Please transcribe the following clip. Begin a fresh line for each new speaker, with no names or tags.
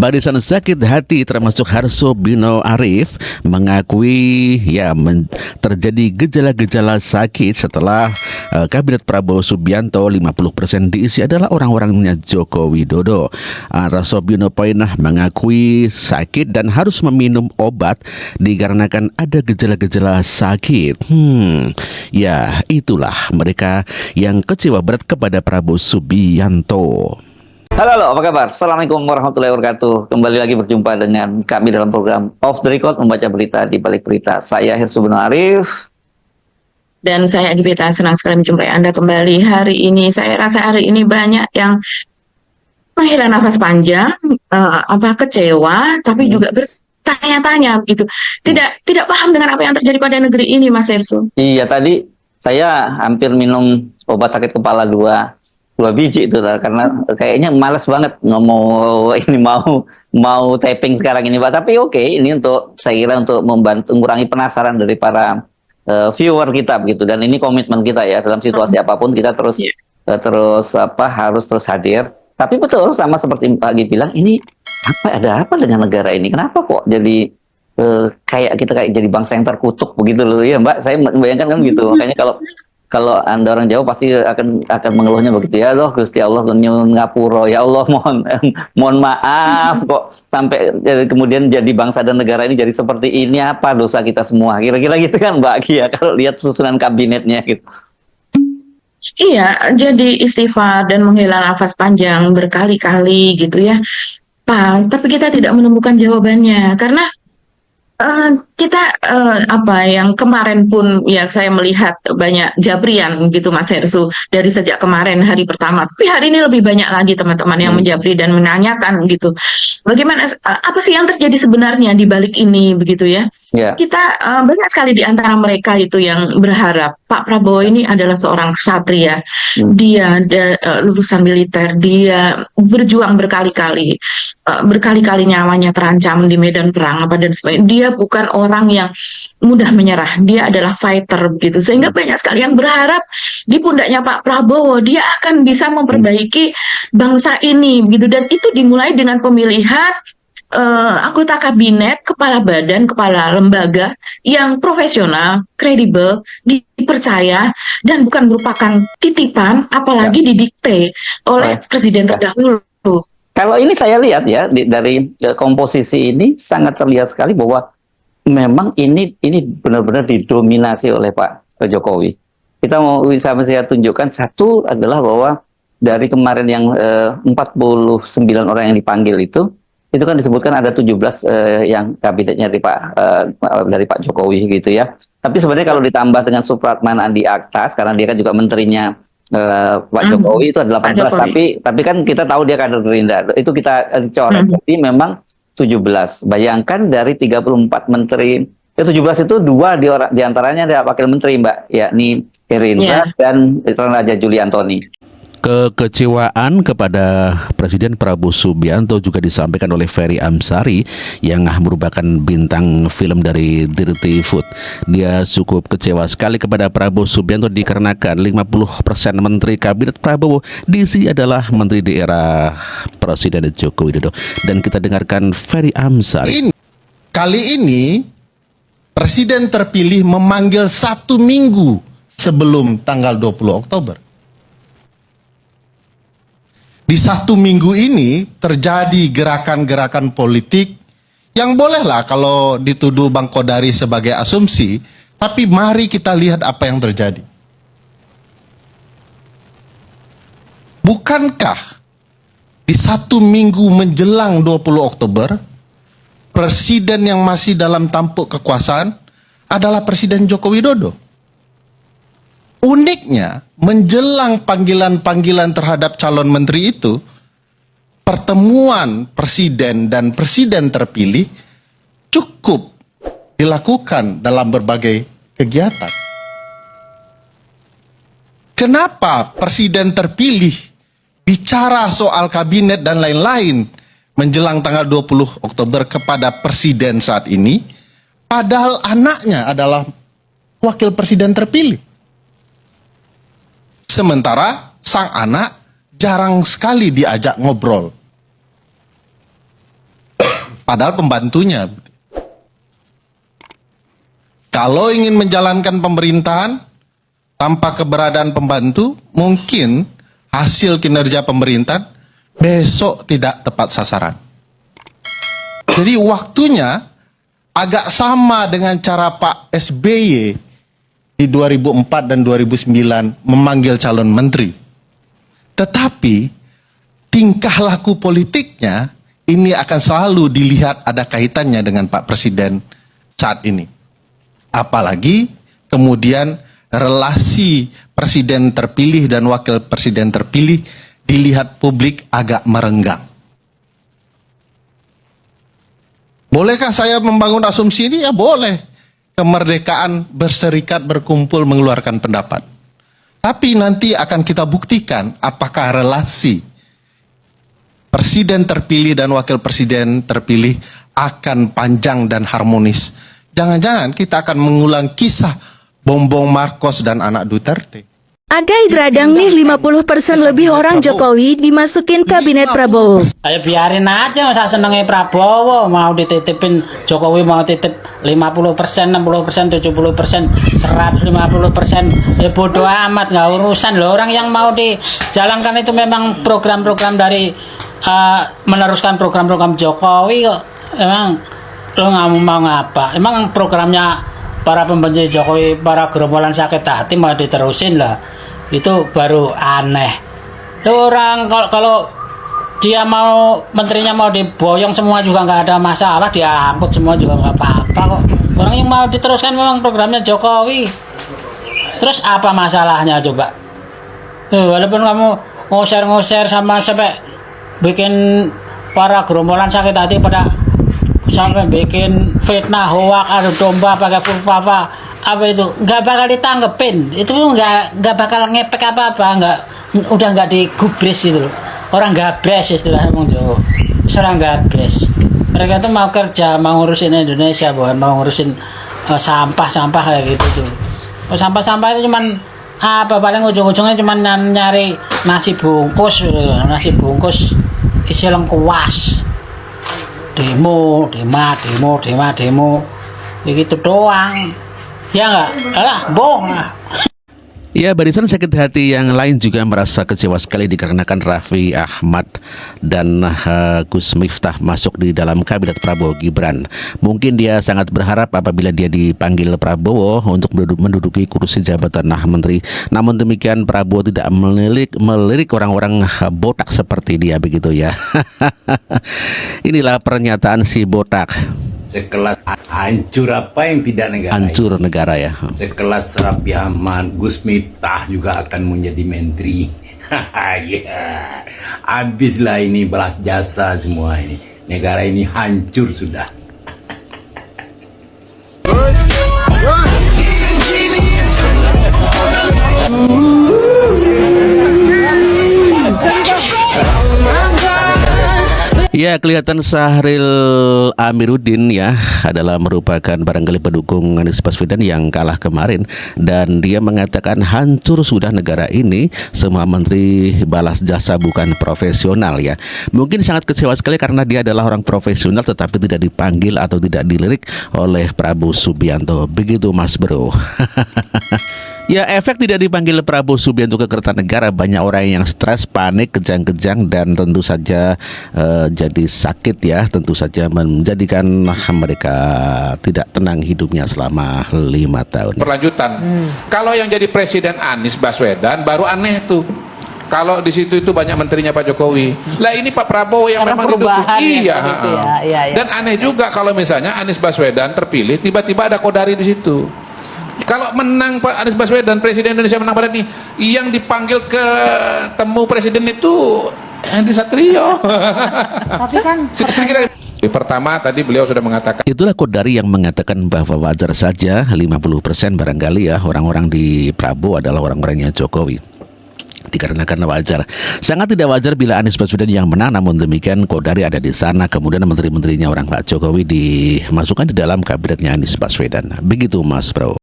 Barisan Sakit Hati termasuk Harso Bino Arif mengakui terjadi gejala-gejala sakit setelah Kabinet Prabowo Subianto 50% diisi adalah orang-orangnya Joko Widodo. Harso Bino Poinah mengakui sakit dan harus meminum obat dikarenakan ada gejala-gejala sakit. Ya, itulah mereka yang kecewa berat kepada Prabowo Subianto.
Halo, apa kabar? Assalamualaikum warahmatullahi wabarakatuh. Kembali lagi berjumpa dengan kami dalam program Off the Record, membaca berita di balik berita. Saya Harso Bino Arif.
Dan saya Agibeta, senang sekali menjumpai Anda kembali hari ini. Saya rasa hari ini banyak yang menghela nafas panjang, kecewa, tapi juga bertanya-tanya begitu. Tidak paham dengan apa yang terjadi pada negeri ini, Mas Harso.
Iya, tadi saya hampir minum obat sakit kepala dua biji itu lah, karena kayaknya malas banget mau taping sekarang ini, Pak. Tapi oke, ini saya kira untuk membantu mengurangi penasaran dari para viewer kita begitu, dan ini komitmen kita ya, dalam situasi apapun kita harus terus hadir. Tapi betul, sama seperti Pak Gi bilang, ini ada apa dengan negara ini? Kenapa kok jadi kayak jadi bangsa yang terkutuk begitu loh ya, Mbak? Saya membayangkan kan gitu. Makanya kalau Anda orang Jawa pasti akan mengeluhnya begitu, ya Allah, Gusti Allah nyuwun ngapura, ya Allah mohon maaf kok sampai kemudian jadi bangsa dan negara ini jadi seperti ini, apa dosa kita semua, kira-kira gitu kan Mbak Kia, kalau lihat susunan kabinetnya gitu.
Iya, jadi istighfar dan menghela nafas panjang berkali-kali gitu ya, Pak. Tapi kita tidak menemukan jawabannya karena kita yang kemarin pun ya saya melihat banyak jabrian gitu, Mas Harso, dari sejak kemarin hari pertama. Tapi hari ini lebih banyak lagi teman-teman yang menjabri dan menanyakan gitu. Bagaimana apa sih yang terjadi sebenarnya di balik ini begitu ya? Yeah. Kita banyak sekali di antara mereka itu yang berharap Pak Prabowo ini adalah seorang ksatria. Dia lulusan militer, dia berjuang berkali-kali nyawanya terancam di medan perang dan sebagainya. Dia bukan orang yang mudah menyerah, dia adalah fighter begitu, sehingga banyak sekali yang berharap di pundaknya Pak Prabowo dia akan bisa memperbaiki bangsa ini begitu, dan itu dimulai dengan pemilihan anggota kabinet, kepala badan, kepala lembaga yang profesional, kredibel, dipercaya, dan bukan merupakan titipan, apalagi didikte oleh presiden terdahulu.
Kalau ini saya lihat ya, dari komposisi ini sangat terlihat sekali bahwa memang ini benar-benar didominasi oleh Pak Jokowi. Kita mau saya tunjukkan, satu adalah bahwa dari kemarin yang 49 orang yang dipanggil itu kan disebutkan ada 17 yang kabinetnya dari Pak Jokowi gitu ya. Tapi sebenarnya kalau ditambah dengan Supratman Andi Aktas, karena dia kan juga menterinya Pak Jokowi, itu ada 18. Tapi kan kita tahu dia kader Gerindra, itu kita coret. Jadi memang 17. Bayangkan dari 34 menteri, 17 itu 2 di antaranya ada wakil menteri, Mbak, yakni Gerindra dan Raja Juli Antoni.
Kekecewaan kepada Presiden Prabowo Subianto juga disampaikan oleh Ferry Amsari yang merupakan bintang film dari Dirty Food. Dia cukup kecewa sekali kepada Prabowo Subianto dikarenakan 50% menteri kabinet Prabowo diisi adalah menteri di era Presiden Joko Widodo. Dan kita dengarkan Ferry Amsari.
Kali ini Presiden terpilih memanggil 1 minggu sebelum tanggal 20 Oktober. Di 1 minggu ini terjadi gerakan-gerakan politik yang bolehlah kalau dituduh Bang Kodari sebagai asumsi, tapi mari kita lihat apa yang terjadi. Bukankah di 1 minggu menjelang 20 Oktober, presiden yang masih dalam tampuk kekuasaan adalah Presiden Joko Widodo? Uniknya, menjelang panggilan-panggilan terhadap calon menteri itu, pertemuan presiden dan presiden terpilih cukup dilakukan dalam berbagai kegiatan. Kenapa presiden terpilih bicara soal kabinet dan lain-lain menjelang tanggal 20 Oktober kepada presiden saat ini, padahal anaknya adalah wakil presiden terpilih? Sementara sang anak jarang sekali diajak ngobrol. padahal pembantunya. Kalau ingin menjalankan pemerintahan tanpa keberadaan pembantu, mungkin hasil kinerja pemerintahan besok tidak tepat sasaran. Jadi waktunya agak sama dengan cara Pak SBY di 2004 dan 2009 memanggil calon menteri. Tetapi tingkah laku politiknya ini akan selalu dilihat ada kaitannya dengan Pak Presiden saat ini. Apalagi kemudian relasi presiden terpilih dan wakil presiden terpilih dilihat publik agak merenggang. Bolehkah saya membangun asumsi ini? Ya boleh. Kemerdekaan berserikat, berkumpul, mengeluarkan pendapat. Tapi nanti akan kita buktikan apakah relasi presiden terpilih dan wakil presiden terpilih akan panjang dan harmonis. Jangan-jangan kita akan mengulang kisah Bongbong Marcos dan anak Duterte.
Agai beradang nih 50% lebih orang Jokowi dimasukin kabinet Prabowo.
Ayo biarin aja, masa senengnya Prabowo, mau dititipin Jokowi mau titip 50%, 60%, 70%, 150%, ya bodoh amat, nggak urusan loh. Orang yang mau dijalankan itu memang program-program dari meneruskan program-program Jokowi kok. Emang lo nggak mau ngapa? Emang programnya para pembenci Jokowi, para gerombolan sakit hati mau diterusin lah. Itu baru aneh. Orang kalau dia mau, menterinya mau diboyong semua juga nggak ada masalah, diangkut semua juga nggak apa-apa kok. Orang yang mau diteruskan memang programnya Jokowi. Terus apa masalahnya coba? Walaupun kamu ngusir sama sampai bikin para gerombolan sakit hati pada sampai bikin fitnah, hoak, adu domba pakai fulfafa, apa itu nggak bakal ditanggepin, itu nggak bakal ngepek apa-apa, udah nggak digubris gitu loh. Orang gabres istilah emang Jawa, serang gabres. Mereka tuh mau kerja, mau ngurusin Indonesia, bukan mau ngurusin sampah kayak gitu tuh. Sampah itu cuman apa, paling ujung-ujungnya cuman nyari nasi bungkus isi lengkuas. Demo, begitu doang. Ya enggak? Alah, bohong lah.
Ya, barisan sakit hati yang lain juga merasa kecewa sekali dikarenakan Raffi Ahmad dan Gus Miftah masuk di dalam kabinet Prabowo Gibran. Mungkin dia sangat berharap apabila dia dipanggil Prabowo untuk menduduki kursi jabatan menteri. Namun demikian Prabowo tidak melirik orang-orang botak seperti dia begitu ya. Inilah pernyataan si botak.
Sekelas hancur apa yang tidak negara?
Hancur negara ya.
Sekelas Raffi Ahmad, Gus Miftah juga akan menjadi menteri. Ya, habislah ini balas jasa semua ini. Negara ini hancur sudah.
Ya, kelihatan Syahril Amiruddin ya adalah merupakan barangkali pendukung Anies Baswedan yang kalah kemarin, dan dia mengatakan hancur sudah negara ini, semua menteri balas jasa bukan profesional ya. Mungkin sangat kecewa sekali karena dia adalah orang profesional tetapi tidak dipanggil atau tidak dilirik oleh Prabowo Subianto. Begitu Mas Bro. Ya, efek tidak dipanggil Prabowo Subianto ke Kertanegara, banyak orang yang stres, panik, kejang-kejang, dan tentu saja jadi sakit ya. Tentu saja menjadikan mereka tidak tenang hidupnya selama 5 tahun.
Perlanjutan. Kalau yang jadi presiden Anies Baswedan baru aneh tuh. Kalau di situ itu banyak menterinya Pak Jokowi. Lah ini Pak Prabowo yang
Karena
memang didukung. Iya.
gitu ya.
Dan aneh juga kalau misalnya Anies Baswedan terpilih tiba-tiba ada Kodari di situ. Kalau menang Pak Anies Baswedan, Presiden Indonesia menang pada ini, yang dipanggil ke temu presiden itu Henry Satrio.
Tapi kan
Pertama tadi beliau sudah mengatakan,
Itulah Kodari yang mengatakan bahwa wajar saja 50% barangkali ya orang-orang di Prabowo adalah orang-orangnya Jokowi. Dikarenakan wajar, sangat tidak wajar bila Anies Baswedan yang menang, namun demikian Kodari ada di sana, kemudian menteri-menterinya orang Pak Jokowi dimasukkan di dalam kabinetnya Anies Baswedan. Begitu Mas Bro.